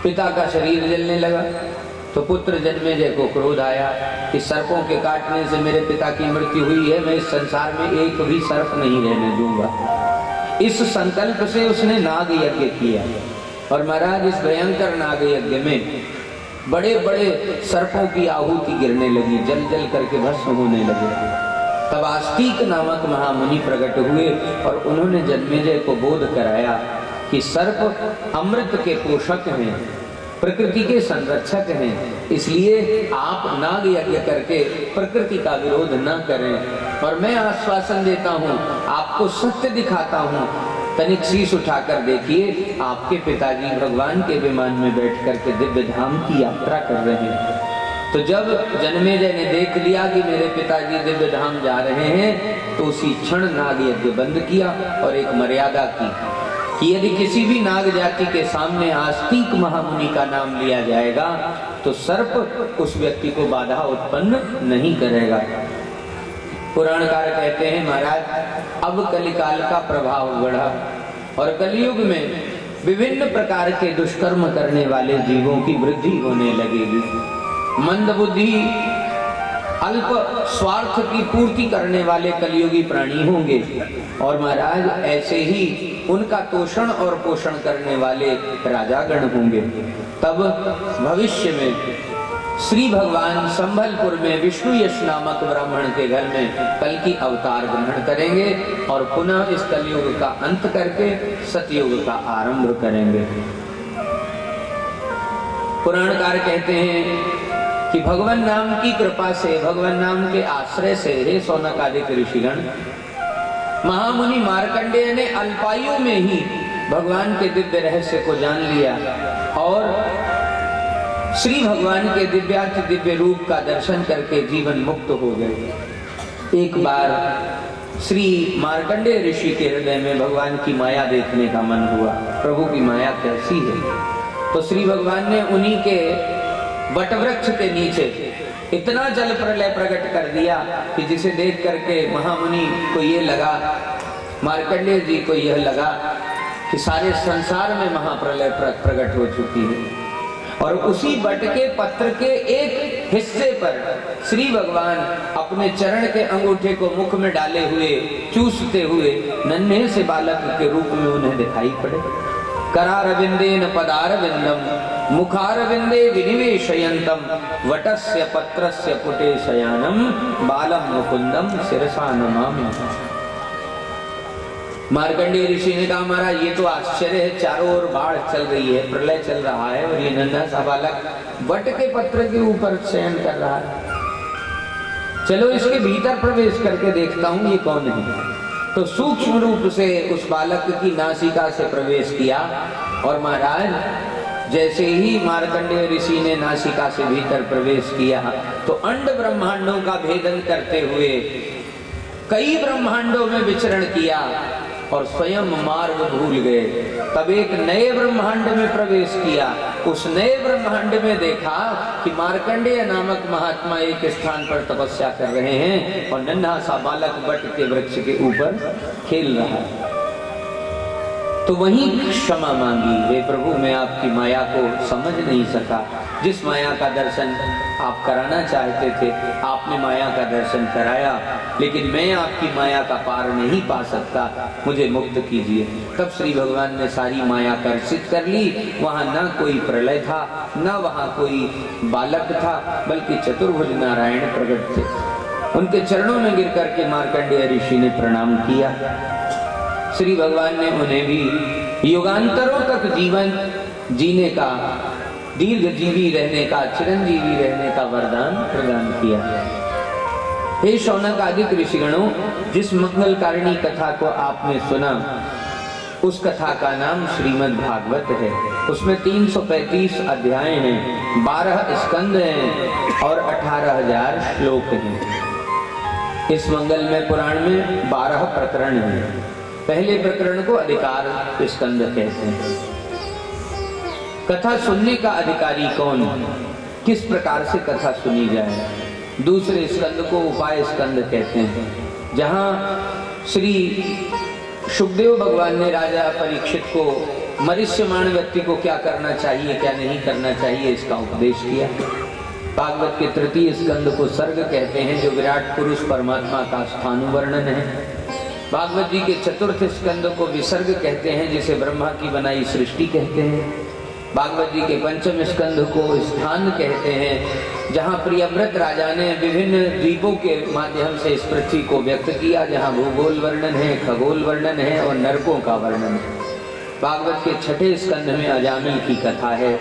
पिता का शरीर जलने लगा तो पुत्र जन्मेजय को क्रोध आया कि सर्पों के काटने से मेरे पिता की मृत्यु हुई है, मैं इस संसार में एक भी सर्प नहीं रहने दूंगा। इस संकल्प से उसने नाग यज्ञ किया और महाराज इस भयंकर नाग यज्ञ में बड़े बड़े सर्पों की आहुति गिरने लगी, जल जल करके भस्म होने लगे। तब आस्तिक नामक महामुनि प्रकट हुए और उन्होंने जन्मेजय को बोध कराया कि सर्प अमृत के पोषक हैं, प्रकृति के संरक्षक हैं, इसलिए आप नाग यज्ञ करके प्रकृति का विरोध न करें। और मैं आश्वासन देता हूँ, आपको सत्य दिखाता हूँ, तनिक शीश उठाकर देखिए, आपके पिताजी भगवान के विमान में बैठ करके दिव्य धाम की यात्रा कर रहे हैं। तो जब जन्मेजय ने देख लिया कि मेरे पिताजी दिव्य धाम जा रहे हैं, तो उसी क्षण नाग यज्ञ बंद किया और एक मर्यादा की कि यदि किसी भी नाग जाति के सामने आस्तिक महामुनि का नाम लिया जाएगा तो सर्प उस व्यक्ति को बाधा उत्पन्न नहीं करेगा। पुराणकार कहते हैं, महाराज अब कलिकाल का प्रभाव बढ़ा और कलयुग में विभिन्न प्रकार के दुष्कर्म करने वाले जीवों की वृद्धि होने लगेगी। मंदबुद्धि अल्प स्वार्थ की पूर्ति करने वाले कलियुगी प्राणी होंगे, और महाराज ऐसे ही उनका तोषण और पोषण करने वाले राजागण होंगे। तब भविष्य में श्री भगवान संबलपुर में विष्णु यश नामक ब्राह्मण के घर में कल की अवतार ग्रहण करेंगे और पुनः इस कलयुग का अंत करके सतयुग का आरंभ करेंगे। पुराणकार कहते हैं कि भगवान नाम की कृपा से, भगवान नाम के आश्रय से, हे शौनक आदि ऋषिगण, महामुनि मार्कंडेय ने अल्पायु में ही भगवान के दिव्य रहस्य को जान लिया और श्री भगवान के दिव्याति दिव्य रूप का दर्शन करके जीवन मुक्त हो गए। एक बार श्री मार्कंडेय ऋषि के हृदय में भगवान की माया देखने का मन हुआ, प्रभु की माया कैसी है। तो श्री भगवान ने उन्हीं के वटवृक्ष के नीचे इतना जल प्रलय प्रकट कर दिया कि जिसे देख करके महामुनि को ये लगा, मार्कंडेय जी को यह लगा कि सारे संसार में महाप्रलय प्रकट हो चुकी है। और उसी बट के पत्र के एक हिस्से पर श्री भगवान अपने चरण के अंगूठे को मुख में डाले हुए, चूसते हुए नन्हे से बालक के रूप में उन्हें दिखाई पड़े। करारविंदेन पदारविंदम मुखारविंदे विनिवेशयन्तम वटस्य पत्रस्य पुटे शयानम बालम मुकुंदम शिरसा नमामि। मार्कंडेय ऋषि ने कहा, महाराज ये तो आश्चर्य है, चारों ओर बाढ़ चल रही है, प्रलय चल रहा है और ये नन्हा सा बालक वट के पत्र के ऊपर शयन कर रहा है। चलो इसके भीतर प्रवेश करके देखता हूँ ये कौन है। तो सूक्ष्म रूप से उस बालक की नासिका से प्रवेश किया और महाराज जैसे ही मार्कंडेय ऋषि ने नासिका से भीतर प्रवेश किया तो अंड ब्रह्मांडों का भेदन करते हुए कई ब्रह्मांडों में विचरण किया और स्वयं मार्ग भूल गए। तब एक नए ब्रह्मांड में प्रवेश किया। उस नए ब्रह्मांड में देखा कि मार्कंडेय नामक महात्मा एक स्थान पर तपस्या कर रहे हैं और नन्हा सा बालक वट के वृक्ष के ऊपर खेल रहा है। तो वहीं क्षमा मांगी, हे प्रभु मैं आपकी माया को समझ नहीं सका, जिस माया का दर्शन आप कराना चाहते थे आपने माया का दर्शन कराया, लेकिन मैं आपकी माया का पार नहीं पा सकता, मुझे मुक्त कीजिए। तब श्री भगवान ने सारी माया कर्षित कर ली। वहाँ ना कोई प्रलय था, ना वहाँ कोई बालक था, बल्कि चतुर्भुज नारायण प्रकट थे। उनके चरणों में गिर करके मार्कंडेय ऋषि ने प्रणाम किया। श्री भगवान ने उन्हें भी युगांतरों तक जीवन जीने का, दीर्घजीवी रहने का, चिरंजीवी रहने का वरदान प्रदान किया। हे शौनक आदि ऋषिगणों, जिस मंगलकारिणी कथा को आपने सुना उस कथा का नाम श्रीमद् भागवत है। उसमें 335 अध्याय हैं, 12 स्कंद हैं और 18,000 श्लोक हैं। इस मंगलमय पुराण में 12 प्रकरण हैं। पहले प्रकरण को अधिकार स्कंद कहते हैं। कथा सुनने का अधिकारी कौन, किस प्रकार से कथा सुनी जाए। दूसरे स्कंद को उपाय स्कंद कहते हैं, जहाँ श्री शुकदेव भगवान ने राजा परीक्षित को मनुष्यमान व्यक्ति को क्या करना चाहिए क्या नहीं करना चाहिए इसका उपदेश किया। भागवत के तृतीय स्कंद को सर्ग कहते हैं, जो विराट पुरुष परमात्मा का स्थान वर्णन है। भागवत जी के चतुर्थ स्कंद को विसर्ग कहते हैं, जिसे ब्रह्मा की बनाई सृष्टि कहते हैं। भागवत जी के पंचम स्कंद को स्थान कहते हैं, जहाँ प्रियव्रत राजा ने विभिन्न द्वीपों के माध्यम से इस पृथ्वी को व्यक्त किया, जहाँ भूगोल वर्णन है, खगोल वर्णन है और नरकों का वर्णन है। भागवत के छठे स्कंद में अजामिल की कथा है,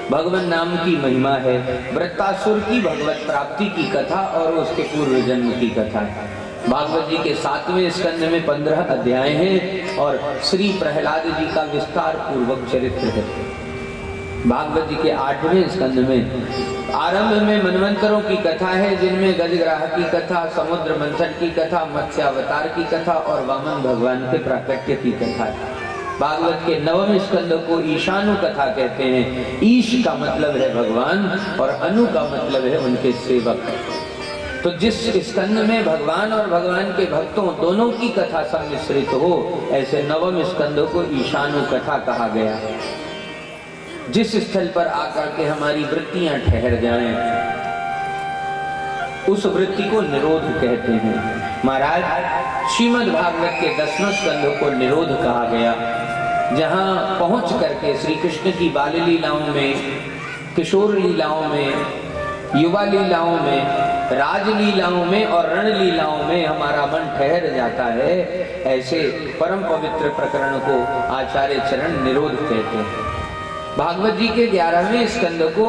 भगवान नाम की महिमा है, वृत्तासुर की भगवत प्राप्ति की कथा और उसके पूर्व जन्म की कथा है। भागवत जी के 7वें स्कंद में 15 अध्याय हैं और श्री प्रहलाद जी का विस्तार पूर्वक चरित्र है। भागवत जी के 8वें स्कंद में आरंभ में मनवंतरों की कथा है, जिनमें गजग्राह की कथा, समुद्र मंथन की कथा, मत्स्यावतार की कथा और वामन भगवान के प्राकट्य की कथा है। भागवत के 9वें स्कंद को ईशानु कथा कहते हैं। ईश का मतलब है भगवान और अनु का मतलब है उनके सेवक। तो जिस स्कंद में भगवान और भगवान के भक्तों दोनों की कथा सम्मिश्रित हो, ऐसे 9वें स्कंद को ईशानु कथा कहा गया। जिस स्थल पर आकर के हमारी वृत्तियां ठहर जाएं, उस वृत्ति को निरोध कहते हैं। महाराज श्रीमद् भागवत के 10वें स्कंध को निरोध कहा गया, जहाँ पहुँच करके श्री कृष्ण की बाल लीलाओं में, किशोर लीलाओं में, युवा लीलाओं में, राजलीलाओं में और रण लीलाओं में हमारा मन ठहर जाता है, ऐसे परम पवित्र प्रकरण को आचार्य चरण निरोध कहते हैं। भागवत जी के 11वें स्कंद को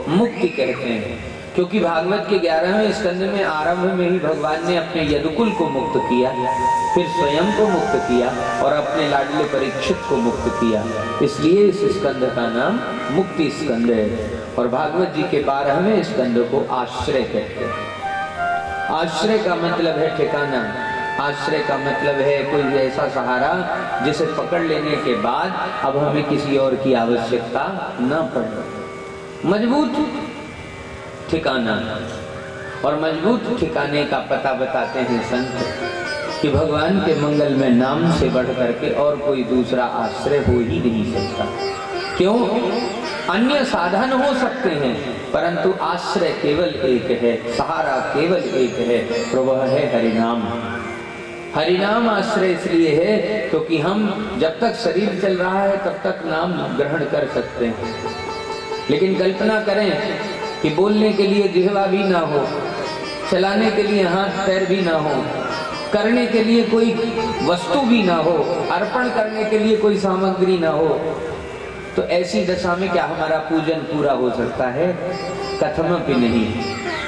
मुक्ति कहते हैं, क्योंकि भागवत के 11वें स्कंद में आरंभ में ही भगवान ने अपने यदुकुल को मुक्त किया, फिर स्वयं को मुक्त किया और अपने लाडले परीक्षित को मुक्त किया, इसलिए इस स्कंद का नाम मुक्ति स्कंद है। और भागवत जी के 12वें स्कंद को आश्रय कहते हैं। आश्रय का मतलब है ठिकाना, आश्रय का मतलब है कोई ऐसा सहारा जिसे पकड़ लेने के बाद अब हमें किसी और की आवश्यकता न पड़े। मजबूत ठिकाना, और मजबूत ठिकाने का पता बताते हैं संत कि भगवान के मंगल में नाम से बढ़ करके और कोई दूसरा आश्रय हो ही नहीं सकता। क्यों? अन्य साधन हो सकते हैं, परंतु आश्रय केवल एक है, सहारा केवल एक है, तो वह है हरिनाम। हरिनाम आश्रय इसलिए है क्योंकि हम जब तक शरीर चल रहा है तब तक नाम ग्रहण कर सकते हैं, लेकिन कल्पना करें कि बोलने के लिए जिह्वा भी ना हो, चलाने के लिए हाथ पैर भी ना हो, करने के लिए कोई वस्तु भी ना हो, अर्पण करने के लिए कोई सामग्री ना हो, तो ऐसी दशा में क्या हमारा पूजन पूरा हो सकता है? कथमपि नहीं।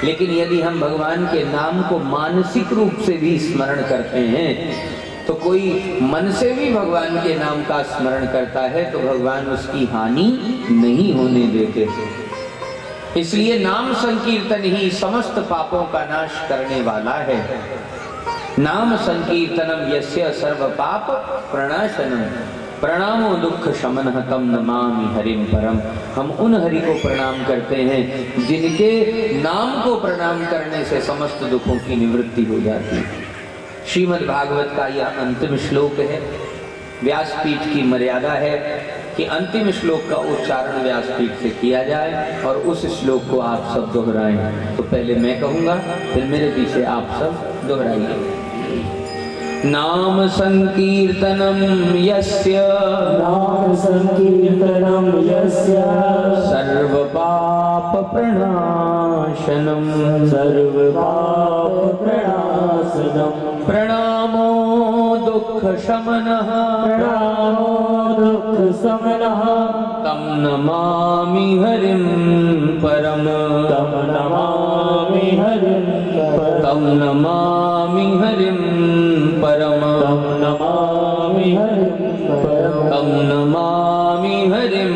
लेकिन यदि हम भगवान के नाम को मानसिक रूप से भी स्मरण करते हैं, तो कोई मन से भी भगवान के नाम का स्मरण करता है तो भगवान उसकी हानि नहीं होने देते। इसलिए नाम संकीर्तन ही समस्त पापों का नाश करने वाला है। नाम संकीर्तनम यस्य सर्व पाप प्रणाशनम प्रणामो दुख शमनः तम नमामि हरिम परम। हम उन हरि को प्रणाम करते हैं जिनके नाम को प्रणाम करने से समस्त दुखों की निवृत्ति हो जाती है। श्रीमद् भागवत का यह अंतिम श्लोक है। व्यासपीठ की मर्यादा है कि अंतिम श्लोक का उच्चारण व्यासपीठ से किया जाए और उस श्लोक को आप सब दोहराएं। तो पहले मैं कहूँगा, फिर मेरे पीछे आप सब दोहराइए। नाम संकीर्तनम यस्य, नाम संकीर्तनम यस्य, सर्व पाप प्रणाशनम, सर्व पाप प्रणाशनम, प्रणामो दुख शमनः, प्रणामो दुख शमनः, तम नमामि हरिं परम, तम नमामि हरिं परम, तम नमामि हरिं परम, तम नमामि हरिं परम, तम नमामि हरिं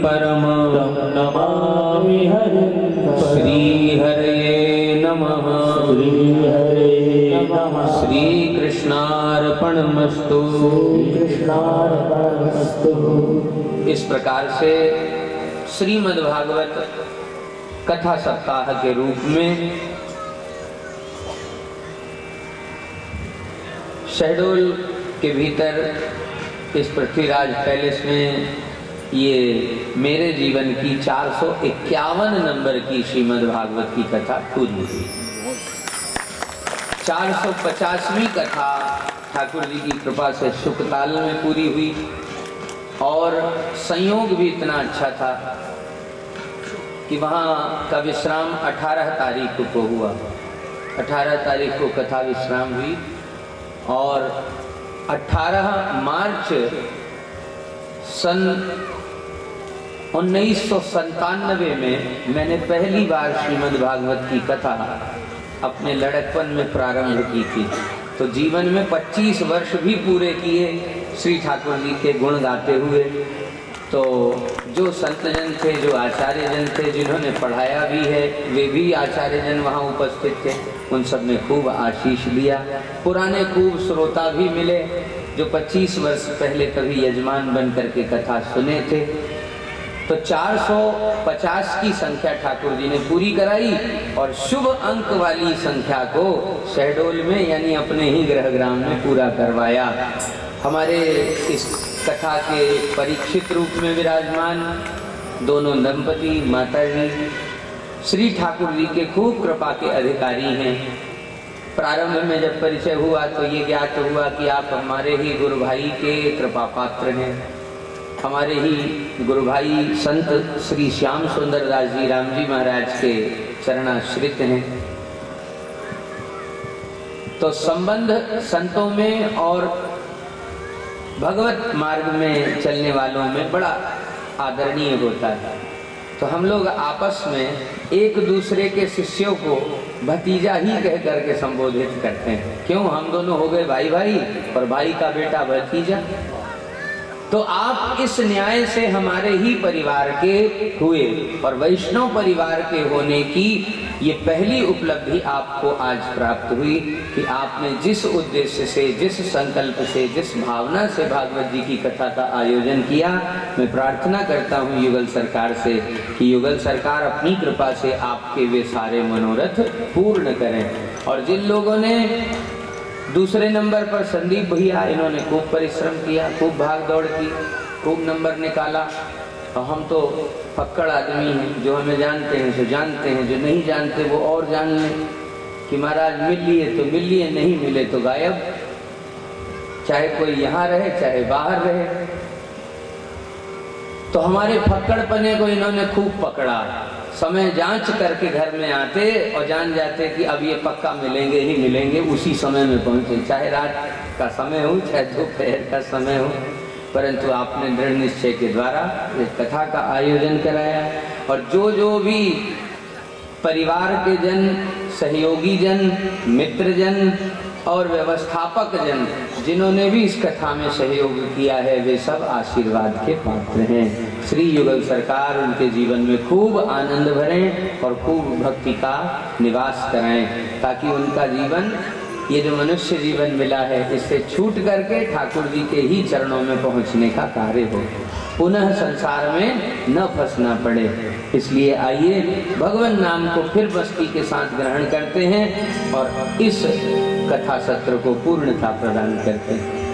परम, तम नमामि हरिं परम। श्री हरे नमः, श्री हरे नमः, श्री कृष्णार्पणमस्तु। कृष्णार्पणमस्तु। इस प्रकार से श्रीमद् भागवत कथा सप्ताह के रूप में शहडोल के भीतर इस पृथ्वीराज पैलेस में ये मेरे जीवन की 451 नंबर की श्रीमद् भागवत की कथा पूरी हुई। 450वीं कथा ठाकुर जी की कृपा से शुकताल में पूरी हुई और संयोग भी इतना अच्छा था कि वहाँ का विश्राम 18 तारीख को हुआ। 18 तारीख को कथा विश्राम हुई और 18 मार्च सन 1997 में मैंने पहली बार श्रीमद् भागवत की कथा अपने लड़कपन में प्रारंभ की थी। तो जीवन में 25 वर्ष भी पूरे किए श्री ठाकुर जी के गुण गाते हुए। तो जो संतजन थे, जो आचार्य जन थे, जिन्होंने पढ़ाया भी है, वे भी आचार्य जन वहाँ उपस्थित थे। उन सब ने खूब आशीष दिया। पुराने खूब श्रोता भी मिले जो 25 वर्ष पहले कभी यजमान बन करके कथा सुने थे। तो 450 की संख्या ठाकुर जी ने पूरी कराई और शुभ अंक वाली संख्या को शहडोल में यानी अपने ही गृहग्राम में पूरा करवाया। हमारे इस कथा के परीक्षित रूप में विराजमान दोनों दंपति, माता जी श्री ठाकुर जी के खूब कृपा के अधिकारी हैं। प्रारंभ में जब परिचय हुआ तो ये ज्ञात हुआ कि आप हमारे ही गुरु भाई के कृपा पात्र हैं, हमारे ही गुरु भाई संत श्री श्याम सुंदर दास जी राम जी महाराज के चरणाश्रित हैं। तो संबंध संतों में और भगवत मार्ग में चलने वालों में बड़ा आदरणीय होता है। तो हम लोग आपस में एक दूसरे के शिष्यों को भतीजा ही कह करके संबोधित करते हैं। क्यों? हम दोनों हो गए भाई भाई और भाई का बेटा भतीजा। तो आप इस न्याय से हमारे ही परिवार के हुए और वैष्णव परिवार के होने की ये पहली उपलब्धि आपको आज प्राप्त हुई कि आपने जिस उद्देश्य से, जिस संकल्प से, जिस भावना से भागवत जी की कथा का आयोजन किया। मैं प्रार्थना करता हूँ युगल सरकार से कि युगल सरकार अपनी कृपा से आपके वे सारे मनोरथ पूर्ण करें। और जिन लोगों ने दूसरे नंबर पर संदीप भैया, इन्होंने खूब परिश्रम किया, खूब भाग दौड़ की, खूब नंबर निकाला। और हम तो फक्कड़ आदमी हैं, जो हमें जानते हैं सो जानते हैं, जो नहीं जानते वो और जान लें कि महाराज मिल लिए तो मिल लिए, नहीं मिले तो गायब, चाहे कोई यहाँ रहे चाहे बाहर रहे। तो हमारे फक्कड़पने को इन्होंने खूब पकड़ा। समय जांच करके घर में आते और जान जाते कि अब ये पक्का मिलेंगे ही मिलेंगे, उसी समय में पहुंचे, चाहे रात का समय हो चाहे दोपहर का समय हो। परंतु आपने दृढ़ निश्चय के द्वारा इस कथा का आयोजन कराया और जो जो भी परिवार के जन, सहयोगी जन, मित्र जन और व्यवस्थापक जन जिन्होंने भी इस कथा में सहयोग किया है वे सब आशीर्वाद के पात्र हैं। श्री युगल सरकार उनके जीवन में खूब आनंद भरें और खूब भक्ति का निवास कराएं, ताकि उनका जीवन, ये जो मनुष्य जीवन मिला है, इससे छूट करके ठाकुर जी के ही चरणों में पहुंचने का कार्य हो, पुनः संसार में न फंसना पड़े। इसलिए आइए भगवान नाम को फिर मस्ती के साथ ग्रहण करते हैं और इस कथा सत्र को पूर्णता प्रदान करते हैं।